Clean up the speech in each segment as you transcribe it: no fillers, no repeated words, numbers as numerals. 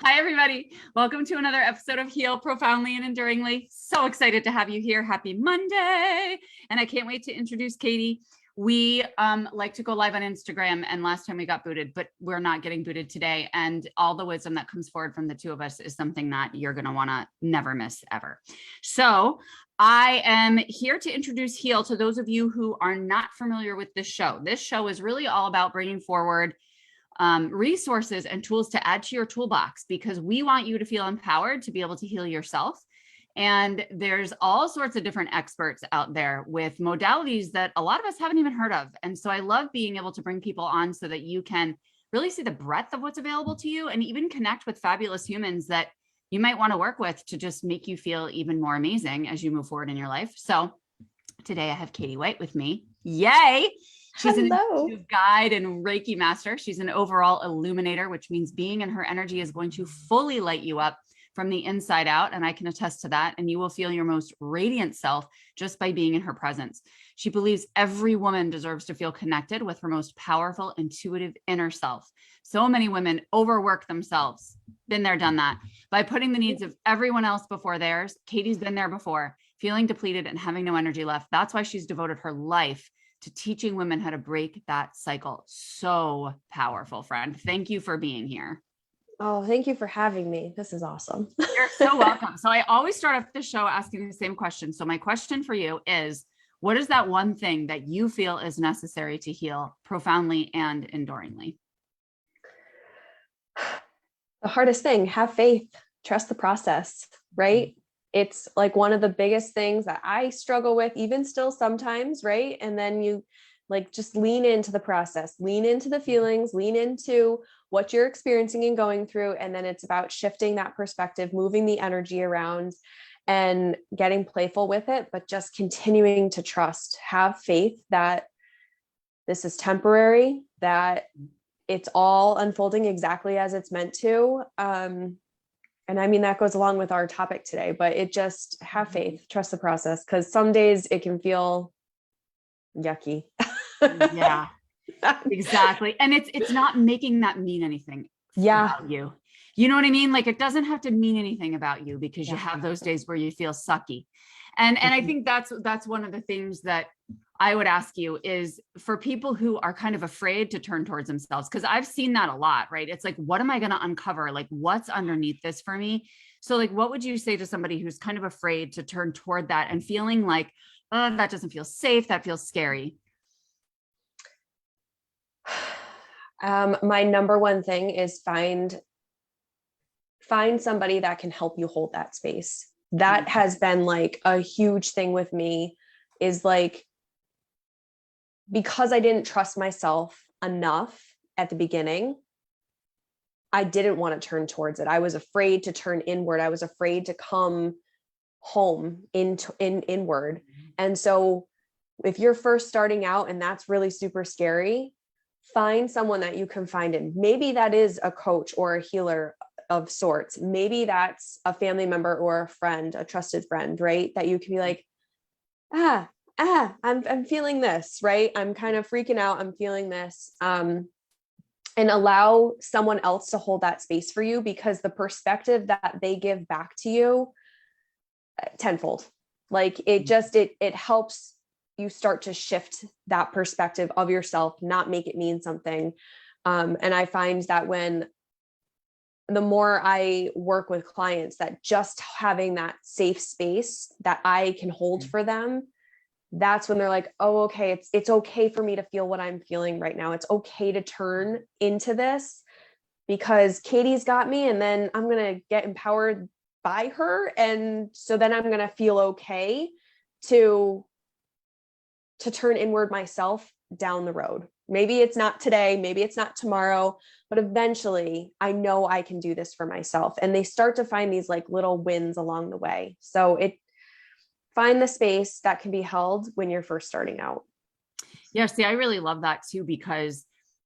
Hi, everybody. Welcome to another episode of Heal Profoundly and Enduringly. So excited to have you here. Happy Monday. And I can't wait to introduce Katie. We like to go live on Instagram, and last time we got booted, but we're not getting booted today. And all the wisdom that comes forward from the two of us is something that you're going to want to never miss ever. So I am here to introduce Heal to those of you who are not familiar with this show. This show is really all about bringing forward resources and tools to add to your toolbox, because we want you to feel empowered to be able to heal yourself. And there's all sorts of different experts out there with modalities that a lot of us haven't even heard of. And so I love being able to bring people on so that you can really see the breadth of what's available to you, and even connect with fabulous humans that you might want to work with to just make you feel even more amazing as you move forward in your life. So today I have Katie White with me. Yay! She's an intuitive guide and Reiki master. She's an overall illuminator, which means being in her energy is going to fully light you up from the inside out. And I can attest to that. And you will feel your most radiant self just by being in her presence. She believes every woman deserves to feel connected with her most powerful, intuitive inner self. So many women overwork themselves. Been there, done that. By putting the needs of everyone else before theirs. Katie's been there before, feeling depleted and having no energy left. That's why she's devoted her life to teaching women how to break that cycle. So powerful, friend. Thank you for being here. Oh, thank you for having me. This is awesome. You're so welcome. So I always start off the show asking the same question. So my question for you is, what is that one thing that you feel is necessary to heal profoundly and enduringly? The hardest thing, have faith, trust the process, right? It's like one of the biggest things that I struggle with, even still sometimes, right? And then you like just lean into the process, lean into the feelings, lean into what you're experiencing and going through. And then it's about shifting that perspective, moving the energy around and getting playful with it, but just continuing to trust, have faith that this is temporary, that it's all unfolding exactly as it's meant to. And I mean, that goes along with our topic today, but it just have faith, trust the process. Cause some days it can feel yucky. Yeah, exactly. And it's not making that mean anything about you. You know what I mean? Like, it doesn't have to mean anything about you, because you have those days where you feel sucky. And I think that's one of the things that I would ask you is for people who are kind of afraid to turn towards themselves, because I've seen that a lot, right? It's like, what am I going to uncover? Like, what's underneath this for me? So like, what would you say to somebody who's kind of afraid to turn toward that and feeling like, oh, that doesn't feel safe, that feels scary? My number one thing is find somebody that can help you hold that space. That has been like a huge thing with me, is like, because I didn't trust myself enough at the beginning, I didn't want to turn towards it. I was afraid to turn inward. I was afraid to come home inward. And so if you're first starting out and that's really super scary, find someone that you can find in. Maybe that is a coach or a healer of sorts. Maybe that's a family member or a friend, a trusted friend, right? That you can be like, I'm feeling this, right? I'm kind of freaking out. I'm feeling this. And allow someone else to hold that space for you, because the perspective that they give back to you tenfold, like it helps you start to shift that perspective of yourself, not make it mean something. And I find that the more I work with clients, that just having that safe space that I can hold for them, that's when they're like, oh, okay, it's okay for me to feel what I'm feeling right now. It's okay to turn into this because Katie's got me, and then I'm going to get empowered by her. And so then I'm going to feel okay to turn inward myself down the road. Maybe it's not today, maybe it's not tomorrow, but eventually I know I can do this for myself. And they start to find these like little wins along the way. So find the space that can be held when you're first starting out. Yeah, see, I really love that too, because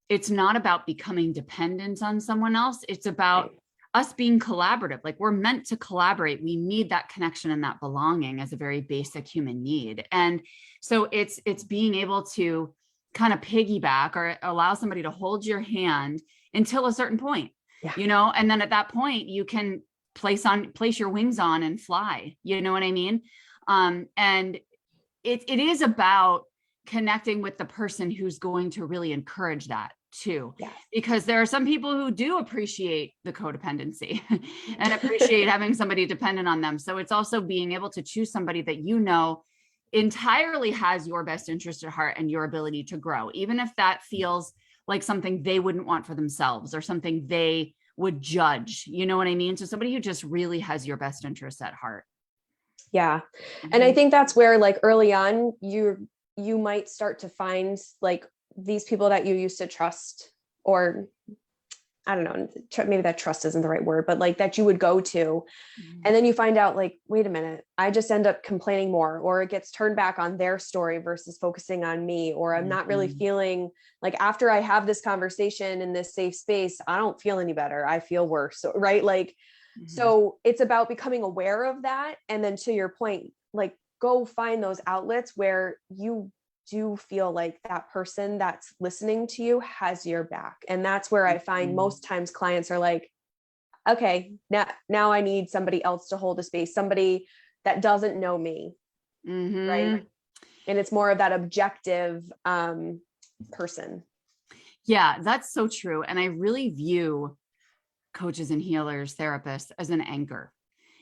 it's not about becoming dependent on someone else. It's about us being collaborative. Like, we're meant to collaborate. We need that connection and that belonging as a very basic human need. And so it's being able to kind of piggyback or allow somebody to hold your hand until a certain point. Yeah. you know, and then at that point you can place your wings on and fly, you know what I mean? And it is about connecting with the person who's going to really encourage that too. Yes. Because there are some people who do appreciate the codependency and appreciate having somebody dependent on them. So it's also being able to choose somebody that you know entirely has your best interest at heart and your ability to grow, even if that feels like something they wouldn't want for themselves or something they would judge, you know what I mean? So somebody who just really has your best interests at heart. Yeah. And I think that's where, like, early on, you might start to find like these people that you used to trust, or I don't know, maybe that trust isn't the right word, but like that you would go to. And then you find out like, wait a minute, I just end up complaining more, or it gets turned back on their story versus focusing on me, or I'm not really feeling like, after I have this conversation in this safe space, I don't feel any better. I feel worse. Right. Like, so it's about becoming aware of that. And then, to your point, like, go find those outlets where you do feel like that person that's listening to you has your back. And that's where I find most times clients are like, okay, now I need somebody else to hold a space, somebody that doesn't know me. Right. And it's more of that objective person. Yeah, that's so true. And I really view coaches and healers, therapists as an anchor.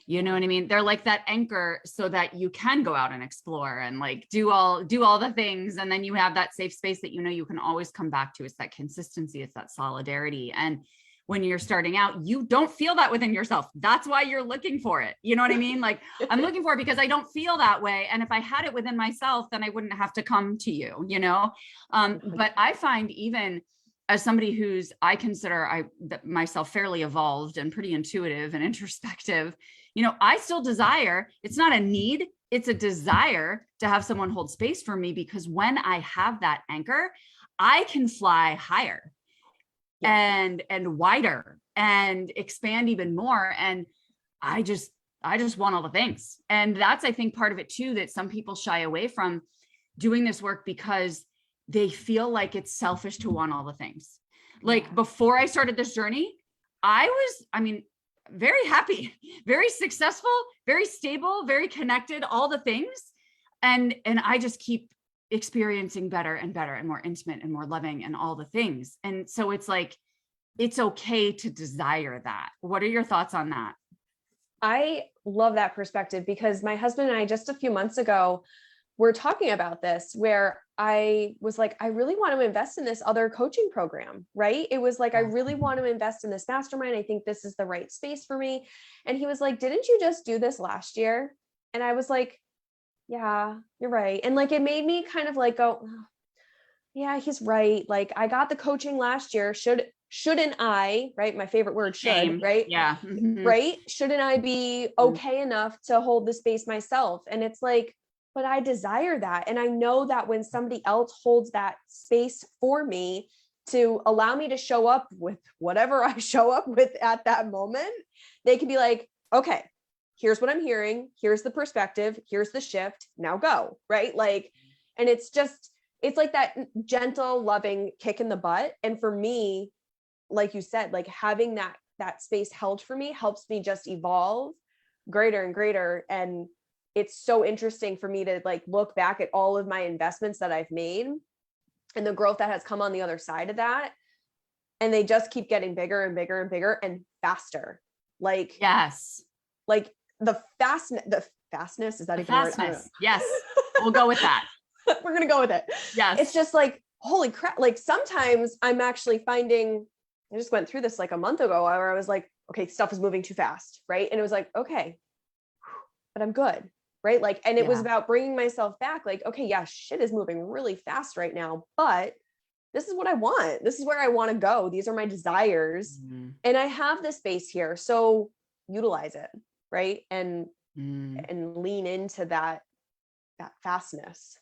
You know what I mean? They're like that anchor so that you can go out and explore and like do all the things. And then you have that safe space that, you know, you can always come back to. It's that consistency. It's that solidarity. And when you're starting out, you don't feel that within yourself. That's why you're looking for it. You know what I mean? Like, I'm looking for it because I don't feel that way. And if I had it within myself, then I wouldn't have to come to you, you know? But I find, even as somebody who's, I consider myself fairly evolved and pretty intuitive and introspective, you know, I still desire, it's not a need, it's a desire to have someone hold space for me, because when I have that anchor, I can fly higher and wider and expand even more. And I just want all the things. And that's, I think, part of it too, that some people shy away from doing this work because they feel like it's selfish to want all the things. Like, before I started this journey, I was, very happy, very successful, very stable, very connected, all the things. And I just keep experiencing better and better and more intimate and more loving and all the things. And so it's like, it's okay to desire that. What are your thoughts on that? I love that perspective, because my husband and I, just a few months ago, were talking about this, where I was like, I really want to invest in this other coaching program, right? It was like, I really want to invest in this mastermind. I think this is the right space for me. And he was like, didn't you just do this last year? And I was like, yeah, you're right. And like, it made me kind of like go, oh, yeah, he's right. Like, I got the coaching last year. Shouldn't I, right? My favorite word, should, Same. right? Yeah. Right. Shouldn't I be okay enough to hold the space myself? And it's like, but I desire that. And I know that when somebody else holds that space for me to allow me to show up with whatever I show up with at that moment, they can be like, okay, here's what I'm hearing. Here's the perspective. Here's the shift. Now go. Right. Like, and it's like that gentle, loving kick in the butt. And for me, like you said, like, having that space held for me helps me just evolve greater and greater. And it's so interesting for me to like look back at all of my investments that I've made and the growth that has come on the other side of that. And they just keep getting bigger and bigger and bigger and faster. Like, yes. Like the fastness, is that even a word? Yes. We'll go with that. We're going to go with it. Yes. It's just like, holy crap. Like, sometimes I'm actually finding, I just went through this like a month ago, where I was like, okay, stuff is moving too fast. Right. And it was like, okay, but I'm good. Right. Like, and it was about bringing myself back. Like, okay, yeah, shit is moving really fast right now, but this is what I want. This is where I want to go. These are my desires. And I have this space here. So utilize it. Right. And lean into that fastness.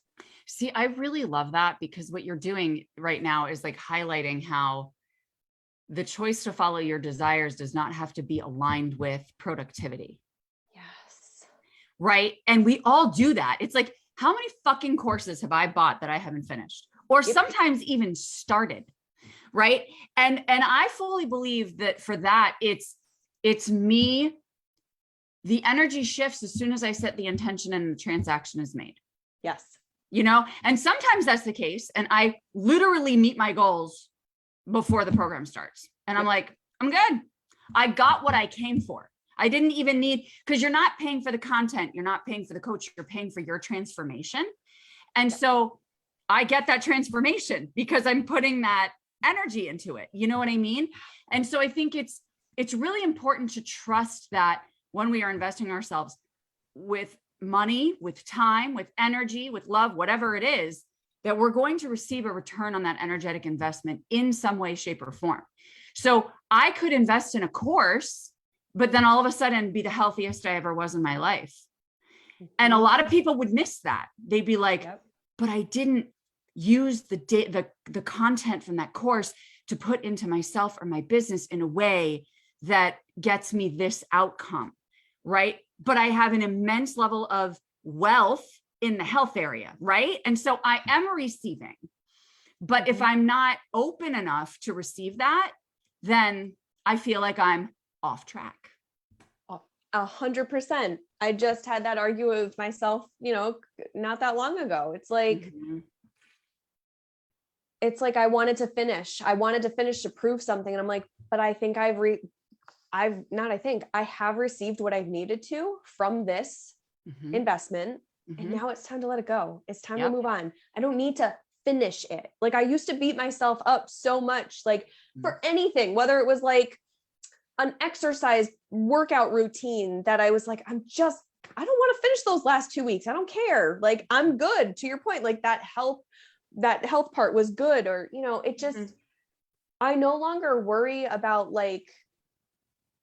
See, I really love that, because what you're doing right now is like highlighting how the choice to follow your desires does not have to be aligned with productivity. Right. And we all do that. It's like, how many fucking courses have I bought that I haven't finished, or sometimes even started? Right. And I fully believe that for that, it's me. The energy shifts as soon as I set the intention and the transaction is made. Yes. You know, and sometimes that's the case. And I literally meet my goals before the program starts. And I'm like, I'm good. I got what I came for. I didn't even need, because you're not paying for the content. You're not paying for the coach. You're paying for your transformation. And so I get that transformation because I'm putting that energy into it. You know what I mean? And so I think it's really important to trust that when we are investing ourselves with money, with time, with energy, with love, whatever it is, that we're going to receive a return on that energetic investment in some way, shape, or form. So I could invest in a course, but then all of a sudden be the healthiest I ever was in my life. And a lot of people would miss that. They'd be like, but I didn't use the content from that course to put into myself or my business in a way that gets me this outcome, right? But I have an immense level of wealth in the health area, right? And so I am receiving. But if I'm not open enough to receive that, then I feel like I'm off track. 100%. I just had that argument with myself, not that long ago. It's like, I wanted to finish. I wanted to finish to prove something. And I'm like, but I think I have received what I've needed to from this investment. And now it's time to let it go. It's time to move on. I don't need to finish it. Like I used to beat myself up so much, like for anything, whether it was like an exercise workout routine that I was like, I don't want to finish those last 2 weeks. I don't care. Like I'm good. To your point, like that health part was good. Or, it just, I no longer worry about like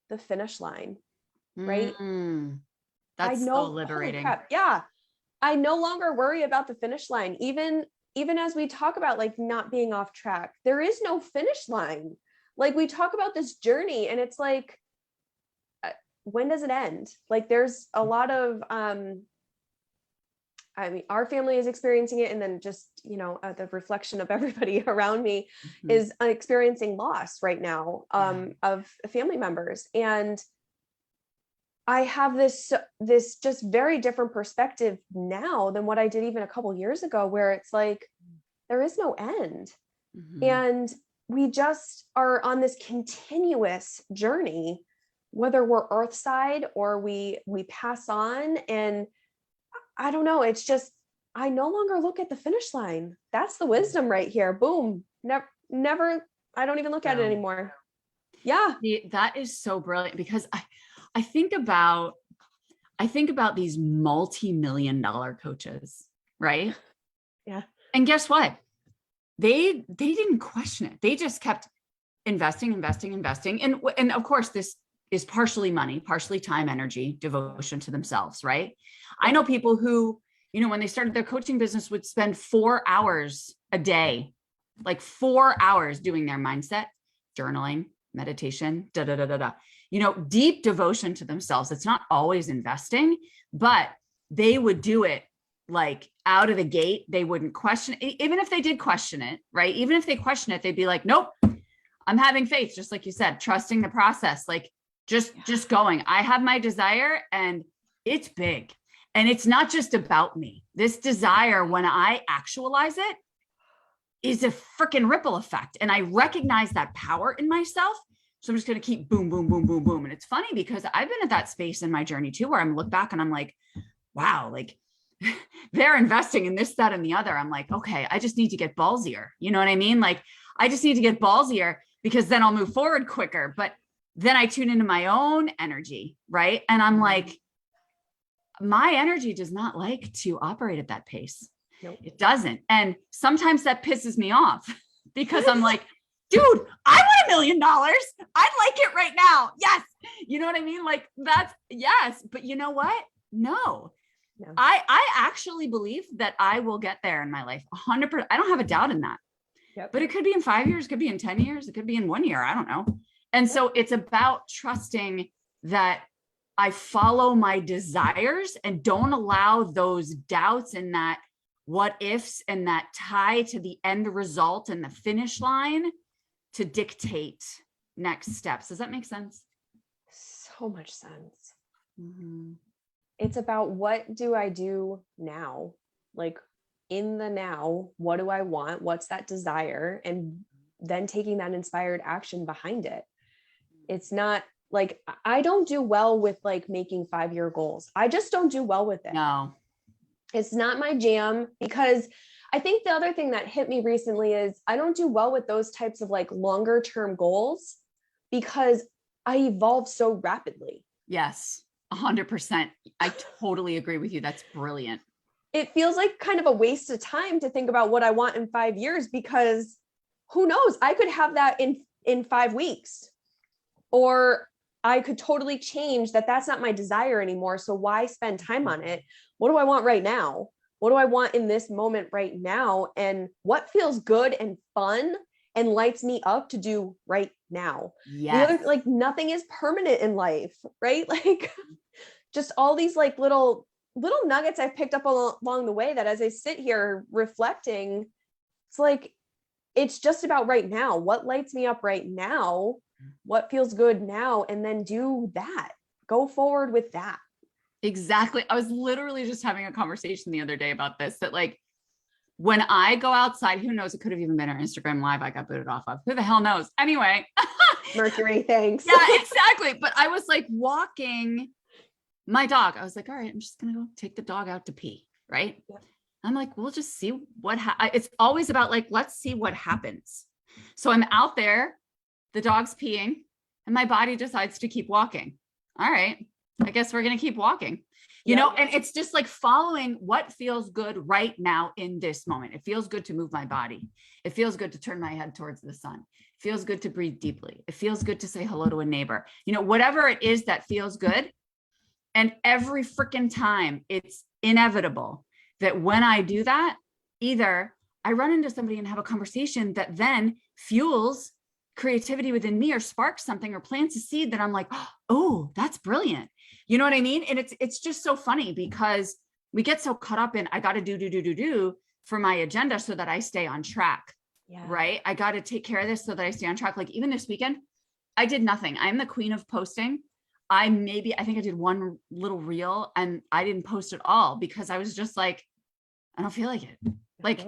the finish line. Right. That's so liberating. Yeah. I no longer worry about the finish line. Even as we talk about like not being off track, there is no finish line. Like we talk about this journey and it's like, when does it end? Like there's a lot of, our family is experiencing it. And then just, the reflection of everybody around me is experiencing loss right now of family members. And I have this just very different perspective now than what I did even a couple of years ago, where it's like, there is no end. And we just are on this continuous journey, whether we're earthside or we pass on. And I don't know, it's just, I no longer look at the finish line. That's the wisdom right here. Boom. Never, I don't even look at it anymore. Yeah. That is so brilliant because I think about these multi-million-dollar coaches, right? Yeah. And guess what? They didn't question it. They just kept investing. And of course, this is partially money, partially time, energy, devotion to themselves, right? I know people who, when they started their coaching business would spend 4 hours a day, like 4 hours doing their mindset, journaling, meditation, deep devotion to themselves. It's not always investing, but they would do it like out of the gate. They wouldn't question it. Even if they did question it, right? Even if they question it, they'd be like, nope, I'm having faith. Just like you said, trusting the process, like just going. I have my desire and it's big. And it's not just about me. This desire, when I actualize it, is a freaking ripple effect. And I recognize that power in myself. So I'm just going to keep boom, boom, boom, boom, boom. And it's funny because I've been at that space in my journey too, where I'm look back and I'm like, wow, like they're investing in this, that, and the other. I'm like, okay, I just need to get ballsier. You know what I mean? Like, I just need to get ballsier because then I'll move forward quicker. But then I tune into my own energy, right? And I'm like, my energy does not like to operate at that pace. Nope. It doesn't. And sometimes that pisses me off because I'm like, dude, I want $1 million. I'd like it right now. Yes. You know what I mean? Like that's yes. But you know what? No. I actually believe that I will get there in my life. 100%. I don't have a doubt in that. Yep. But it could be in 5 years, it could be in 10 years, it could be in 1 year. I don't know. And so it's about trusting that I follow my desires and don't allow those doubts and that what ifs and that tie to the end result and the finish line to dictate next steps. Does that make sense? So much sense. Mm-hmm. It's about, what do I do now? Like, in the now, what do I want? What's that desire? And then taking that inspired action behind it. It's not like, I don't do well with like making 5-year goals. I just don't do well with it. No. It's not my jam, because I think the other thing that hit me recently is I don't do well with those types of like longer term goals, because I evolve so rapidly. Yes, 100%. I totally agree with you. That's brilliant. It feels like kind of a waste of time to think about what I want in 5 years, because who knows, I could have that in 5 weeks, or I could totally change that. That's not my desire anymore. So why spend time on it? What do I want right now? What do I want in this moment right now? And what feels good and fun and lights me up to do right now? Yes. The other, like, nothing is permanent in life, right? Like, just all these like little nuggets I've picked up along the way, that as I sit here reflecting, it's like, it's just about right now. What lights me up right now? What feels good now? And then do that. Go forward with that. Exactly. I was literally just having a conversation the other day about this, that like, when I go outside, who knows, it could have even been our Instagram live I got booted off of. Who the hell knows? Anyway. Mercury, thanks. Yeah, exactly. But I was like walking my dog. I was like, all right, I'm just going to go take the dog out to pee. Right. Yeah. I'm like, we'll just see what it's always about, like, let's see what happens. So I'm out there, the dog's peeing, and my body decides to keep walking. All right, I guess we're going to keep walking, you know, and it's just like following what feels good right now in this moment. It feels good to move my body. It feels good to turn my head towards the sun. It feels good to breathe deeply. It feels good to say hello to a neighbor, you know, whatever it is that feels good. And every freaking time, it's inevitable that when I do that, either I run into somebody and have a conversation that then fuels creativity within me, or sparks something, or plants a seed that I'm like, oh, that's brilliant. You know what I mean? And it's just so funny, because we get so caught up in, I got to do for my agenda so that I stay on track. Yeah. Right. I got to take care of this so that I stay on track. Like, even this weekend, I did nothing. I'm the queen of posting. I think I did one little reel, and I didn't post at all, because I was just like, I don't feel like it. Like,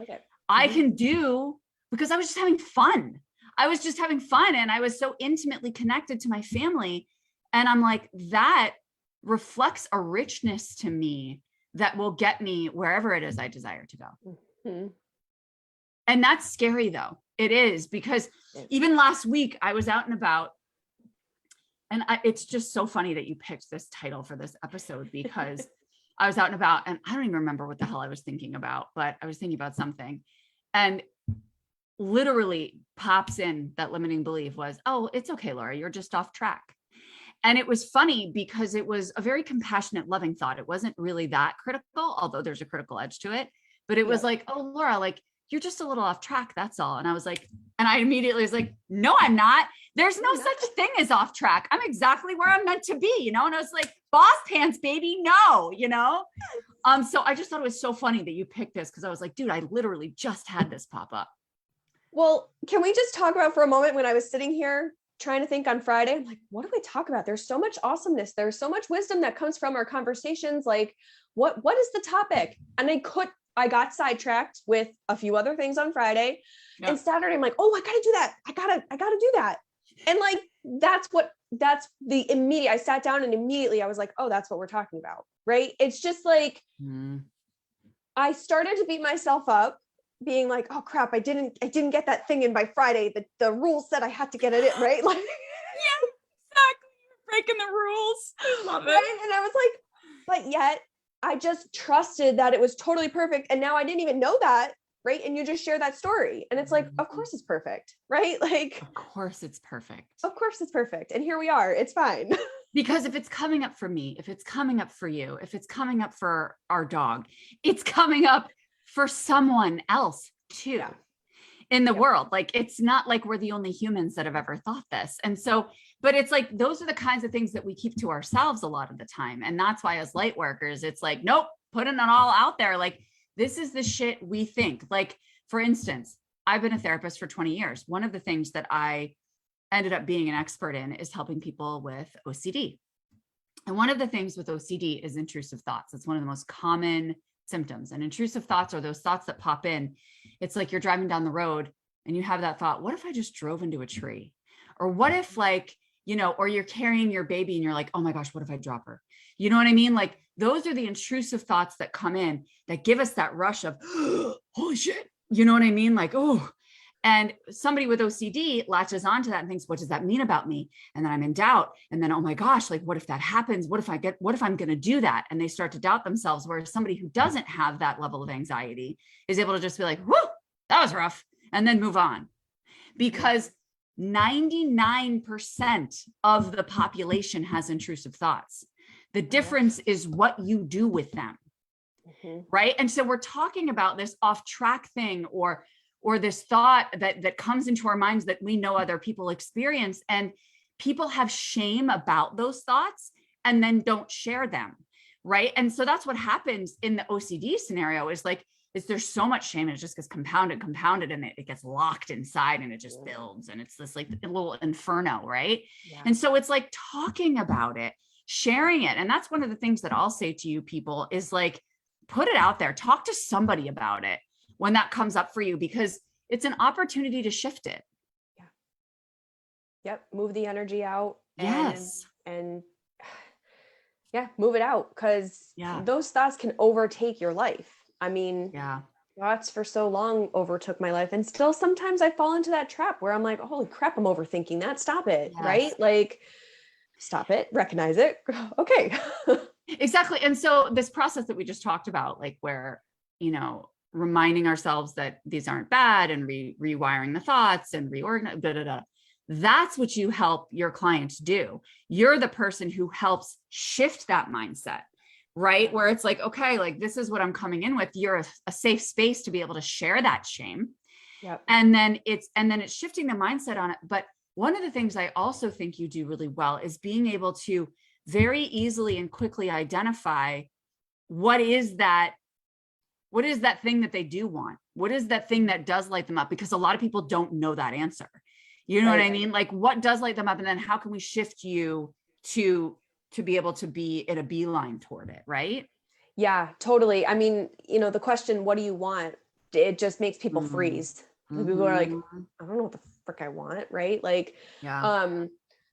I can do, because I was just having fun. And I was so intimately connected to my family. And I'm like, that reflects a richness to me that will get me wherever it is I desire to go. Mm-hmm. And that's scary, though. It is, because even last week I was out and about. And it's just so funny that you picked this title for this episode, because I was out and about, and I don't even remember what the hell I was thinking about, but I was thinking about something, and literally pops in that limiting belief was, oh, it's okay, Laura, you're just off track. And it was funny, because it was a very compassionate, loving thought. It wasn't really that critical, although there's a critical edge to it, but it was like, oh, Laura, like, you're just a little off track. That's all. And I was like, and I immediately was like, no, I'm not. There's no such thing as off track. I'm exactly where I'm meant to be, you know? And I was like, boss pants, baby. No, you know? So I just thought it was so funny that you picked this, because I was like, dude, I literally just had this pop up. Well, can we just talk about for a moment, when I was sitting here trying to think on Friday, I'm like, what do we talk about? There's so much awesomeness. There's so much wisdom that comes from our conversations. Like, what is the topic? And I got sidetracked with a few other things on Friday. Yeah. And Saturday, I'm like, oh, I gotta do that. I gotta do that. And like, that's the immediate, I sat down and immediately I was like, oh, that's what we're talking about. Right. It's just like, I started to beat myself up, being like, oh crap, I didn't get that thing in by Friday. The rules said I had to get it in, right? Like, yeah, exactly. You're breaking the rules. I love it. Right? And I was like, but yet I just trusted that it was totally perfect. And now I didn't even know that. Right. And you just share that story. And it's like, of course it's perfect. Right. Like, of course it's perfect. Of course it's perfect. And here we are. It's fine. Because if it's coming up for me, if it's coming up for you, if it's coming up for our dog, it's coming up for someone else too in the world. Like, it's not like we're the only humans that have ever thought this. And so, but it's like, those are the kinds of things that we keep to ourselves a lot of the time. And that's why as light workers, it's like, nope, putting it all out there. Like, this is the shit we think. Like, for instance, I've been a therapist for 20 years. One of the things that I ended up being an expert in is helping people with OCD. And one of the things with OCD is intrusive thoughts. It's one of the most common symptoms. And intrusive thoughts are those thoughts that pop in. It's like you're driving down the road and you have that thought, what if I just drove into a tree? Or what if like, you know, or you're carrying your baby and you're like, oh my gosh, what if I drop her? You know what I mean? Like those are the intrusive thoughts that come in that give us that rush of, holy shit. You know what I mean? Like, oh, and somebody with OCD latches onto that and thinks, what does that mean about me? And then I'm in doubt. And then, oh my gosh, like, what if that happens? What if I'm going to do that? And they start to doubt themselves. Whereas somebody who doesn't have that level of anxiety is able to just be like, whoo, that was rough. And then move on. Because 99% of the population has intrusive thoughts. The difference is what you do with them. Right. And so we're talking about this off track thing or this thought that comes into our minds that we know other people experience, and people have shame about those thoughts and then don't share them. Right. And so that's what happens in the OCD scenario is there's so much shame and it just gets compounded and it gets locked inside and it just builds. And it's this like a little inferno. Right. Yeah. And so it's like talking about it, sharing it. And that's one of the things that I'll say to you people is like, put it out there, talk to somebody about it when that comes up for you, because it's an opportunity to shift it. Yeah. Yep. Move the energy out. Yes. And yeah, move it out. Cause those thoughts can overtake your life. I mean, thoughts for so long overtook my life. And still sometimes I fall into that trap where I'm like, holy crap, I'm overthinking that. Stop it. Yes. Right? Like, stop it, recognize it. Okay. Exactly. And so this process that we just talked about, like where, you know, reminding ourselves that these aren't bad and rewiring the thoughts and reorganize, that's what you help your clients do. You're the person who helps shift that mindset, right? Where it's like, okay, like this is what I'm coming in with. You're a safe space to be able to share that shame. Yep. And then it's shifting the mindset on it. But one of the things I also think you do really well is being able to very easily and quickly identify what is that thing that they do want? What is that thing that does light them up? Because a lot of people don't know that answer. You know what I mean? Like what does light them up? And then how can we shift you to be able to be in a beeline toward it? Right? Yeah, totally. I mean, you know, the question, what do you want? It just makes people freeze. People are like, I don't know what the frick I want. Right. Like,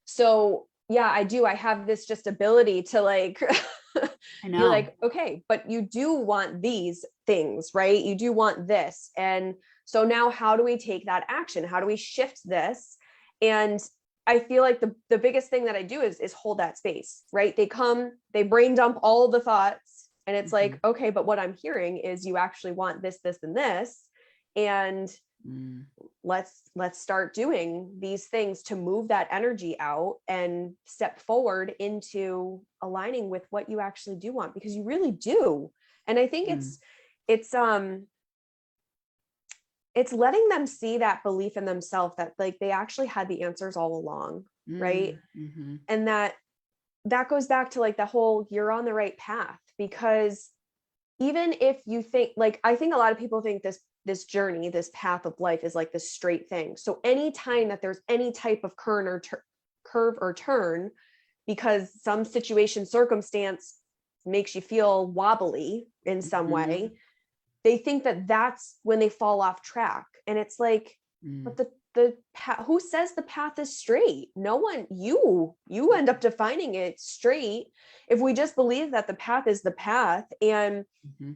so yeah, I do. I have this just ability to like, I know. You're like, okay, but you do want these things, right? You do want this. And so now how do we take that action? How do we shift this? And I feel like the biggest thing that I do is hold that space, right? They come, they brain dump all the thoughts and it's like, okay, but what I'm hearing is you actually want this, this, and this. And let's start doing these things to move that energy out and step forward into aligning with what you actually do want, because you really do. And I think it's letting them see that belief in themselves that like they actually had the answers all along. Right. And that goes back to like the whole, you're on the right path, because even if you think like, I think a lot of people think this journey, this path of life is like this straight thing. So anytime that there's any type of curve or turn, because some situation, circumstance makes you feel wobbly in some way, they think that that's when they fall off track. And it's like, but the path, who says the path is straight? No one, you end up defining it straight. If we just believe that the path is the path, and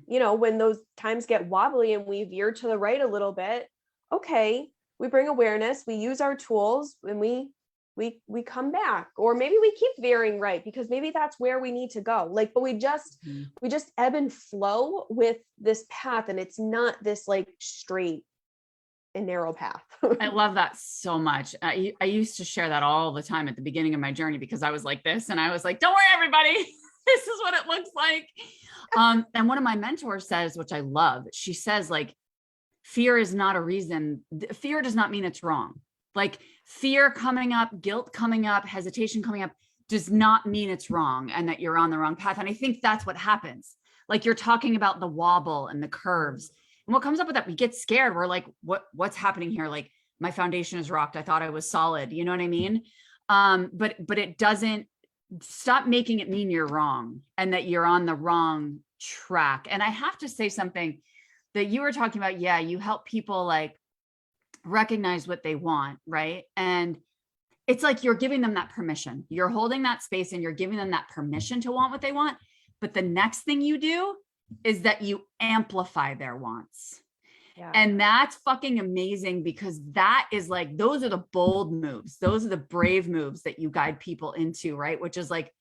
you know, when those times get wobbly and we veer to the right a little bit, okay, we bring awareness, we use our tools, and we come back, or maybe we keep veering right because maybe that's where we need to go. Like, but we just ebb and flow with this path, and it's not this like straight and narrow path. I love that so much. I used to share that all the time at the beginning of my journey, because I was like this, and I was like, don't worry, everybody, this is what it looks like. And one of my mentors says, which I love, she says, like, fear is not a reason. Fear does not mean it's wrong. Like fear coming up, guilt coming up, hesitation coming up does not mean it's wrong and that you're on the wrong path. And I think that's what happens. Like you're talking about the wobble and the curves. And what comes up with that, we get scared. We're like, what's happening here? Like my foundation is rocked. I thought I was solid. You know what I mean? But it doesn't, stop making it mean you're wrong and that you're on the wrong track. And I have to say something that you were talking about. Yeah. You help people like recognize what they want. Right. And it's like, you're giving them that permission. You're holding that space and you're giving them that permission to want what they want. But the next thing you do is that you amplify their wants. Yeah. And that's fucking amazing, because that is like, those are the bold moves. Those are the brave moves that you guide people into, right? Which is like,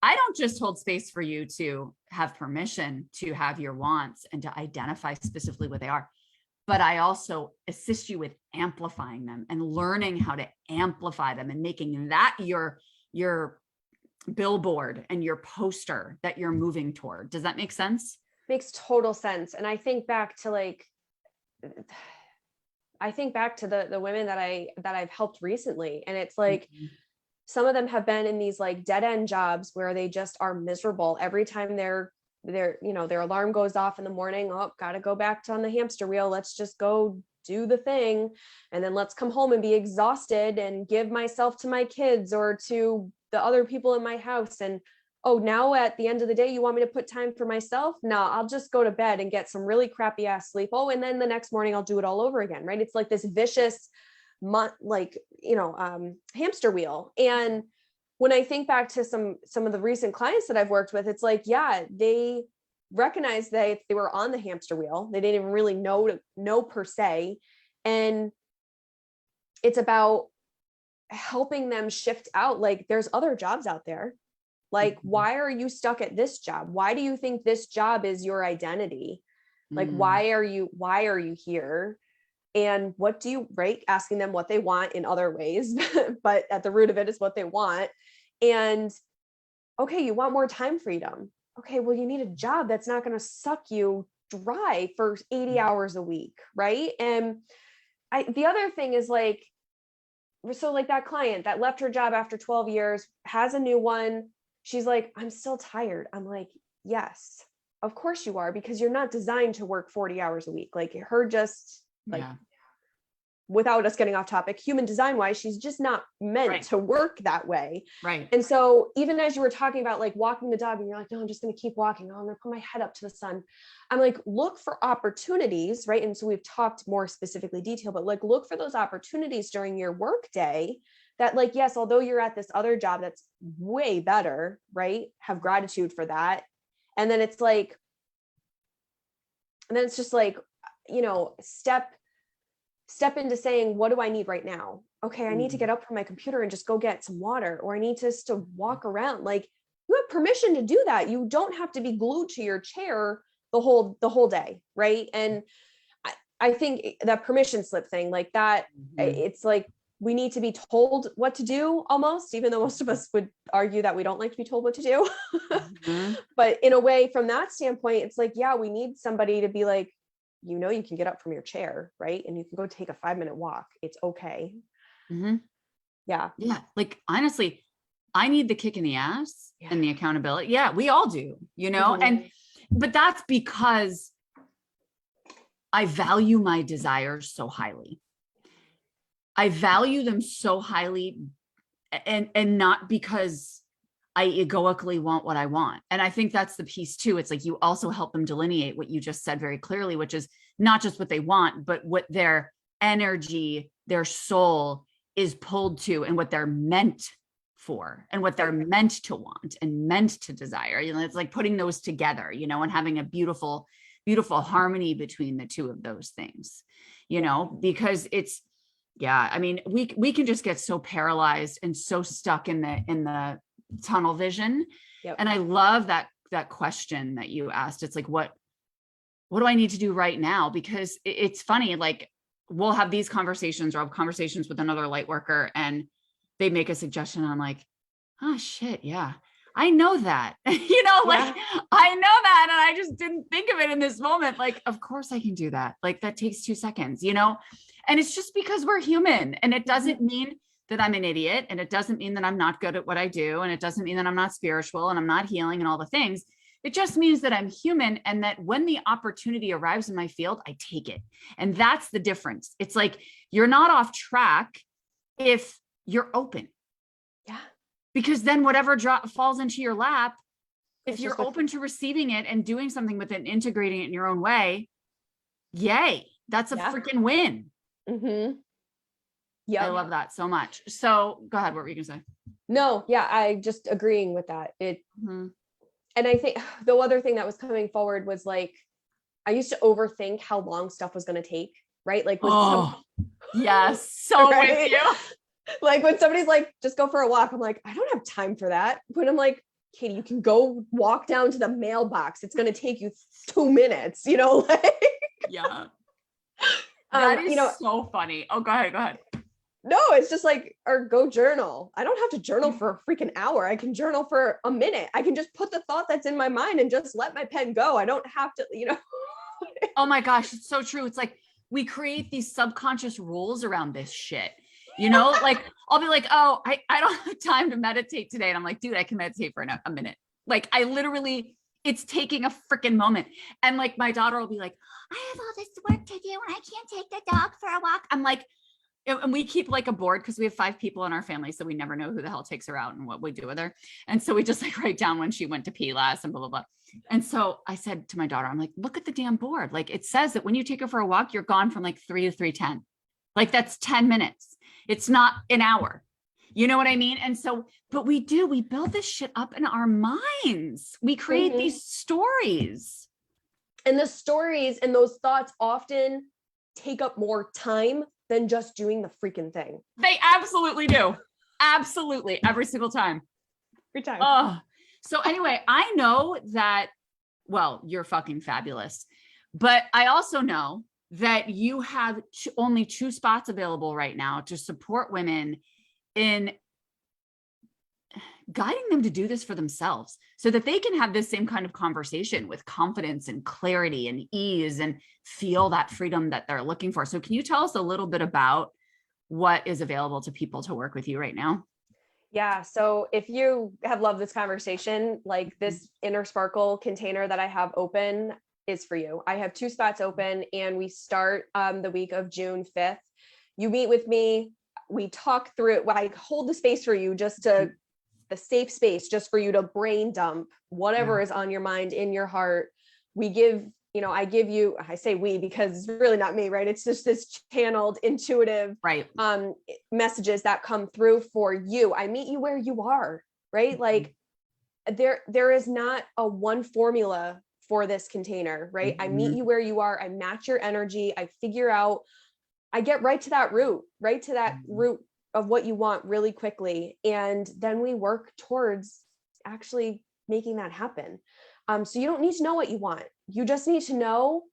I don't just hold space for you to have permission to have your wants and to identify specifically what they are, but I also assist you with amplifying them and learning how to amplify them and making that your billboard and your poster that you're moving toward. Does that make sense? Makes total sense. And I think back to the women that I've helped recently. And it's like, some of them have been in these like dead end jobs where they just are miserable every time their alarm goes off in the morning. Oh, gotta go back on the hamster wheel. Let's just go do the thing. And then let's come home and be exhausted and give myself to my kids or to the other people in my house. And oh, now at the end of the day, you want me to put time for myself? No, I'll just go to bed and get some really crappy ass sleep. Oh, and then the next morning I'll do it all over again. Right. It's like this vicious, hamster wheel. And when I think back to some of the recent clients that I've worked with, it's like, yeah, they recognized that they were on the hamster wheel. They didn't even really know per se. And it's about helping them shift out. Like, there's other jobs out there. Like, why are you stuck at this job? Why do you think this job is your identity? Like, why are you here? And what do you, right? Asking them what they want in other ways, but at the root of it is what they want. And okay, you want more time freedom. Okay, well, you need a job that's not going to suck you dry for 80 hours a week, right? And the other thing is like, so like that client that left her job after 12 years, has a new one. She's like, I'm still tired. I'm like, yes, of course you are, because you're not designed to work 40 hours a week. Like her just like, yeah. Without us getting off topic, human design wise, she's just not meant to work that way. Right. And so even as you were talking about like walking the dog and you're like, no, I'm just going to keep walking. Oh, I'm going to put my head up to the sun. I'm like, look for opportunities. Right. And so we've talked more specifically detail, but like, look for those opportunities during your work day that like, yes, although you're at this other job that's way better, right. Have gratitude for that. And then it's like, and then it's just like, step into saying, what do I need right now? Okay, I need to get up from my computer and just go get some water, or I need to walk around. Like, you have permission to do that. You don't have to be glued to your chair the whole day, right? And I think that permission slip thing, like that, it's like we need to be told what to do almost, even though most of us would argue that we don't like to be told what to do. But in a way, from that standpoint, it's like, yeah, we need somebody to be like, you can get up from your chair, right? And you can go take a 5-minute walk. It's okay. Yeah. Yeah. Like, honestly, I need the kick in the ass and the accountability. Yeah, we all do, but that's because I value my desires so highly. I value them so highly, and not because I egoically want what I want. And I think that's the piece too. It's like, you also help them delineate what you just said very clearly, which is not just what they want, but what their energy, their soul is pulled to, and what they're meant for, and what they're meant to want and meant to desire. It's like putting those together, and having a beautiful, beautiful harmony between the two of those things, because it's, I mean, we can just get so paralyzed and so stuck in the tunnel vision. Yep. And I love that question that you asked. It's like, what do I need to do right now? Because it's funny, like, we'll have these conversations, or I'll have conversations with another light worker, and they make a suggestion, and I'm like, oh shit, yeah, I know that. I know that, and I just didn't think of it in this moment. Like, of course I can do that. Like, that takes 2 seconds, and it's just because we're human, and it doesn't mean that I'm an idiot, and it doesn't mean that I'm not good at what I do, and it doesn't mean that I'm not spiritual and I'm not healing and all the things. It just means that I'm human, and that when the opportunity arrives in my field, I take it. And that's the difference. It's like, you're not off track if you're open. Yeah. Because then whatever falls into your lap, if It's you're just what- open to receiving it and doing something with it and integrating it in your own way, yay, that's a Yeah. freaking win. Mm-hmm. Yeah. I love that so much. So go ahead. What were you gonna say? No, yeah, I just agreeing with that. Mhm. And I think the other thing that was coming forward was like, I used to overthink how long stuff was going to take, right? Like with Yes, so with Right? you. like when somebody's like, just go for a walk. I'm like, I don't have time for that. But I'm like, Katie, you can go walk down to the mailbox. It's going to take you 2 minutes, you know, like, Yeah. That is you know, so funny. Oh, go ahead. no, it's just like, or go journal. I don't have to journal for a freaking hour. I can journal for a minute. I can just put the thought that's in my mind and just let my pen go. I don't have to, you know. Oh my gosh, it's so true. It's like we create these subconscious rules around this shit. You know, like I'll be like, oh, I don't have time to meditate today. And I'm like, dude, I can meditate for a minute. Like I literally, it's taking a freaking moment. And like my daughter will be like, I have all this work to do and I can't take the dog for a walk. I'm like, and we keep like a board because we have 5 people in our family. So we never know who the hell takes her out and what we do with her. And so we just like write down when she went to pee last and blah, blah, blah. And so I said to my daughter, I'm like, look at the damn board. Like it says that when you take her for a walk, you're gone from like 3 to 3:10. Like that's 10 minutes. It's not an hour. You know what I mean? And so, but we build this shit up in our minds. We create these stories. And the stories and those thoughts often take up more time than just doing the freaking thing. They absolutely do. Absolutely. Every single time. Every time. Oh, so anyway, I know that, well, you're fucking fabulous, but I also know that you have only 2 spots available right now to support women in guiding them to do this for themselves so that they can have this same kind of conversation with confidence and clarity and ease and feel that freedom that they're looking for. So can you tell us a little bit about what is available to people to work with you right now? Yeah. So if you have loved this conversation, like this Inner Sparkle container that I have open is for you. I have 2 spots open and we start the week of June 5th. You meet with me. We talk through it. I hold the space for you, just to the safe space, just for you to brain dump whatever is on your mind, in your heart. We give, you know, I give you, I say we because it's really not me, right? It's just this channeled intuitive Right. Messages that come through for you. I meet you where you are, right? Like there is not a one formula for this container, right? I meet you where you are. I match your energy. I figure out, I get right to that root of what you want really quickly. And then we work towards actually making that happen. So you don't need to know what you want. You just need to know,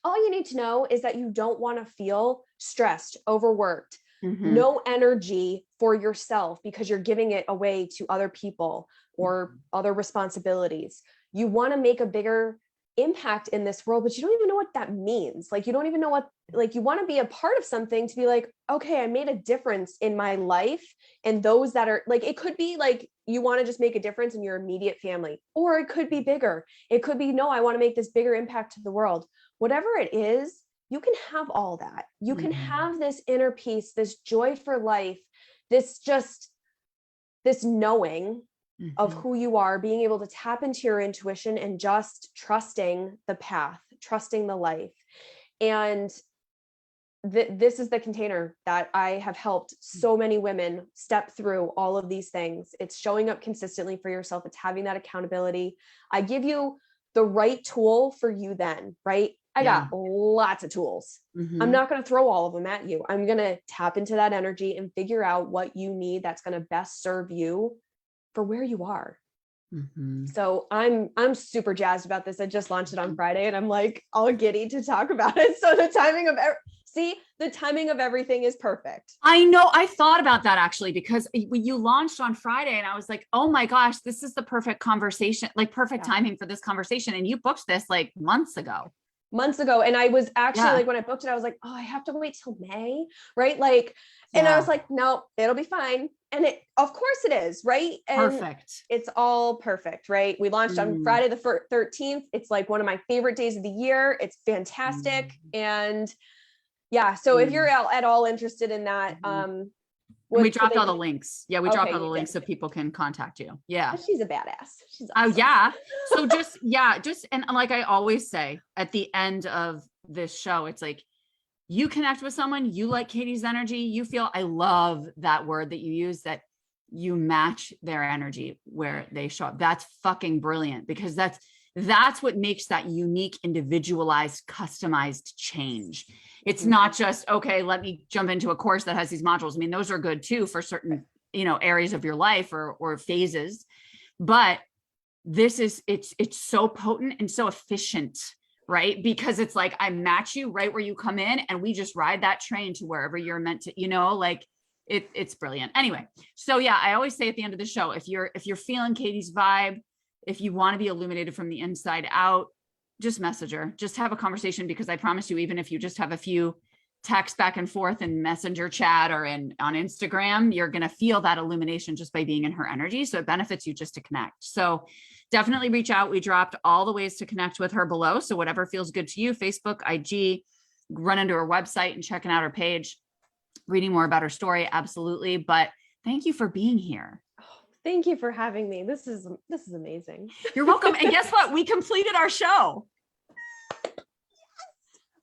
all you need to know is that you don't want to feel stressed, overworked, no energy for yourself because you're giving it away to other people or other responsibilities. You want to make a bigger impact in this world, but you don't even know what that means. Like, you don't even know what, like, you want to be a part of something to be like, okay, I made a difference in my life. And those that are like, it could be like, you want to just make a difference in your immediate family, or it could be bigger. It could be, no, I want to make this bigger impact to the world. Whatever it is, you can have all that. You can have this inner peace, this joy for life, this knowing of who you are, being able to tap into your intuition and just trusting the path, trusting the life. And this is the container that I have helped so many women step through all of these things. It's showing up consistently for yourself. It's having that accountability. I give you the right tool for you then, right? I got lots of tools. I'm not going to throw all of them at you. I'm going to tap into that energy and figure out what you need that's going to best serve you for where you are. So I'm super jazzed about this. I just launched it on Friday and I'm like all giddy to talk about it. So the timing of everything is perfect. I know. I thought about that actually, because when you launched on Friday and I was like, oh my gosh, this is the perfect conversation, like perfect timing for this conversation. And you booked this like months ago. And I was actually like, when I booked it, I was like, oh, I have to wait till May. Right. Like, and I was like, no, it'll be fine. And it, of course it is, right? And Perfect. it's all perfect, right? We launched on Friday the 13th. It's like one of my favorite days of the year. It's fantastic. And yeah, so if you're at all interested in that, we dropped all the links. Yeah, we dropped all the you links so people can contact you. Yeah. She's a badass. She's awesome. Oh yeah. So and like I always say at the end of this show, it's like, you connect with someone, you like Katie's energy, you feel, I love that word that you use, that you match their energy where they show up. That's fucking brilliant, because that's what makes that unique, individualized, customized change. It's not just, okay, let me jump into a course that has these modules. I mean, those are good too for certain, areas of your life or phases, but it's so potent and so efficient, right? Because it's like, I match you right where you come in and we just ride that train to wherever you're meant to, it's brilliant. Anyway. So yeah, I always say at the end of the show, if you're feeling Katie's vibe, if you want to be illuminated from the inside out, just message her, just have a conversation, because I promise you, even if you just have a few texts back and forth in messenger chat or on Instagram, you're going to feel that illumination just by being in her energy. So it benefits you just to connect. So definitely reach out. We dropped all the ways to connect with her below. So whatever feels good to you, Facebook, IG, run into her website and checking out her page, reading more about her story. Absolutely. But thank you for being here. Thank you for having me. This is amazing. You're welcome. And guess what? We completed our show.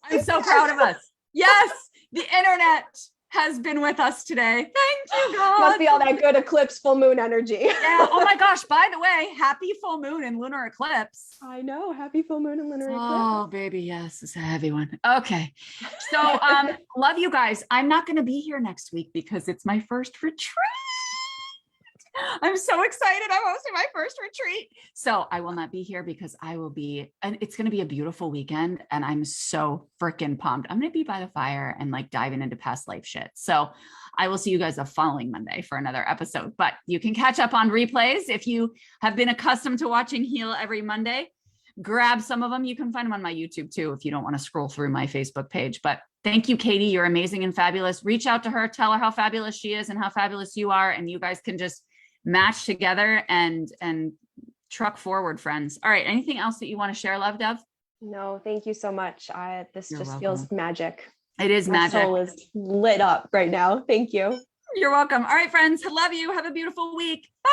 I'm so proud of us. Yes, the internet has been with us today. Thank you, God. Must be all that good eclipse, full moon energy. Yeah. Oh my gosh. By the way, happy full moon and lunar eclipse. I know. Happy full moon and lunar eclipse. Oh, baby. Yes. It's a heavy one. Okay. So, love you guys. I'm not going to be here next week because it's my first retreat. I'm so excited. I'm hosting my first retreat. So I will not be here because I will be, and it's going to be a beautiful weekend. And I'm so freaking pumped. I'm going to be by the fire and like diving into past life shit. So I will see you guys the following Monday for another episode, but you can catch up on replays. If you have been accustomed to watching Heal every Monday, grab some of them. You can find them on my YouTube too, if you don't want to scroll through my Facebook page. But thank you, Katie. You're amazing and fabulous. Reach out to her, tell her how fabulous she is and how fabulous you are. And you guys can just match together and truck forward, friends. All right. Anything else that you want to share, Love Dove? No, thank you so much. This You're just welcome. feels magic. It is My magic. soul is lit up right now. Thank you. You're welcome. All right, friends. I love you. Have a beautiful week. Bye.